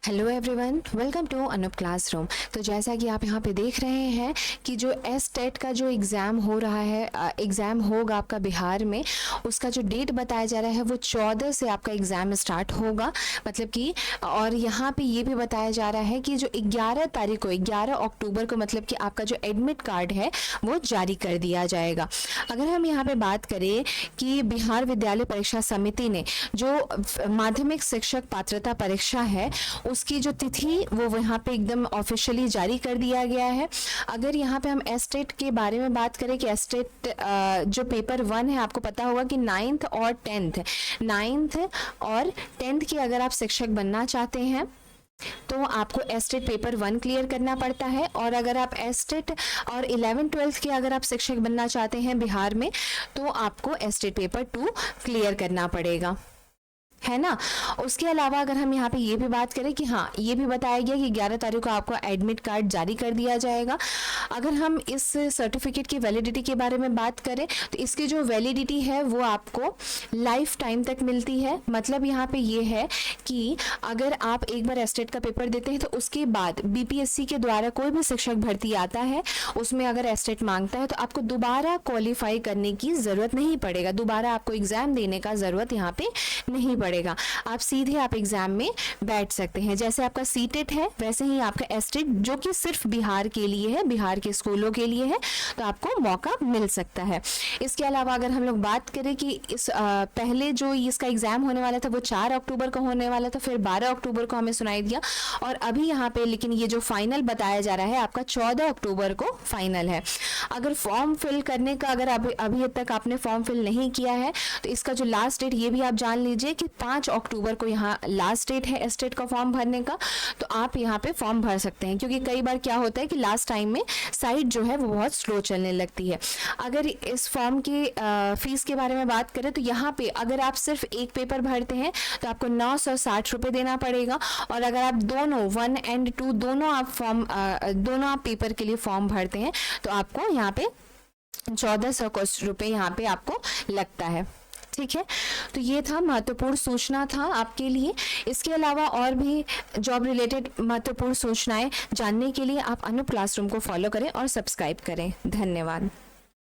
Hello everyone, welcome to Anoop classroom. तो जैसा कि आप यहाँ पे देख रहे हैं कि जो टेट का जो एग्ज़ाम हो रहा है, एग्ज़ाम होगा आपका बिहार में, उसका जो डेट बताया जा रहा है वो 14 से आपका एग्ज़ाम स्टार्ट होगा। मतलब कि और यहाँ पे ये भी बताया जा रहा है कि जो 11 तारीख को, 11 अक्टूबर को, मतलब कि आपका जो एडमिट कार्ड है वो जारी कर दिया जाएगा। अगर हम यहाँ पे बात करें कि बिहार विद्यालय परीक्षा समिति ने जो माध्यमिक शिक्षक पात्रता परीक्षा है उसकी जो तिथि वो यहाँ पे एकदम ऑफिशियली जारी कर दिया गया है। अगर यहाँ पे हम टेट के बारे में बात करें कि टेट जो पेपर 1 है, आपको पता होगा कि 9th और 10th की अगर आप शिक्षक बनना चाहते हैं तो आपको टेट पेपर 1 क्लियर करना पड़ता है। और अगर आप टेट और 11th-12th के अगर आप शिक्षक बनना चाहते हैं बिहार में तो आपको टेट पेपर 2 क्लियर करना पड़ेगा, है ना। उसके अलावा अगर हम यहाँ पे ये भी बात करें कि हाँ, ये भी बताया गया कि 11 तारीख को आपको एडमिट कार्ड जारी कर दिया जाएगा। अगर हम इस सर्टिफिकेट की वैलिडिटी के बारे में बात करें तो इसकी जो वैलिडिटी है वो आपको लाइफ टाइम तक मिलती है। मतलब यहाँ पे ये है कि अगर आप एक बार टेट का पेपर देते हैं तो उसके बाद बीपीएससी के द्वारा कोई भी शिक्षक भर्ती आता है, उसमें अगर टेट मांगता है तो आपको दोबारा क्वालिफाई करने की ज़रूरत नहीं पड़ेगा, दोबारा आपको एग्ज़ाम देने का ज़रूरत यहाँ पे नहीं पड़ेगा। आप सीधे आप एग्जाम में बैठ सकते हैं। जैसे आपका सीटेट है वैसे ही आपका टेट, जो कि सिर्फ बिहार के लिए है, बिहार के स्कूलों के लिए है, तो आपको मौका मिल सकता है। इसके अलावा अगर हम लोग बात करें कि इस पहले जो इसका एग्जाम होने वाला था वो 4 अक्टूबर को होने वाला था, फिर 12 अक्टूबर को हमें सुनाई दिया, और अभी यहाँ पे लेकिन ये जो फाइनल बताया जा रहा है आपका 14 अक्टूबर को फाइनल है। अगर फॉर्म फिल करने का अगर अभी तक आपने फॉर्म फिल नहीं किया है तो इसका जो लास्ट डेट ये भी आप जान लीजिए कि 5 अक्टूबर को यहाँ लास्ट डेट है टेट का फॉर्म भरने का। तो आप यहाँ पे फॉर्म भर सकते हैं, क्योंकि कई बार क्या होता है कि लास्ट टाइम में साइट जो है वो बहुत स्लो चलने लगती है। अगर इस फॉर्म की फीस के बारे में बात करें तो यहाँ पे अगर आप सिर्फ एक पेपर भरते हैं तो आपको 960 रुपये देना पड़ेगा, और अगर आप दोनों 1 और 2 दोनों आप पेपर के लिए फॉर्म भरते हैं तो आपको यहाँ पे 1400 रुपये यहाँ पे आपको लगता है। ठीक है, तो ये था महत्वपूर्ण सूचना था आपके लिए। इसके अलावा और भी जॉब रिलेटेड महत्वपूर्ण सूचनाएं जानने के लिए आप अनूप क्लासरूम को फॉलो करें और सब्सक्राइब करें। धन्यवाद।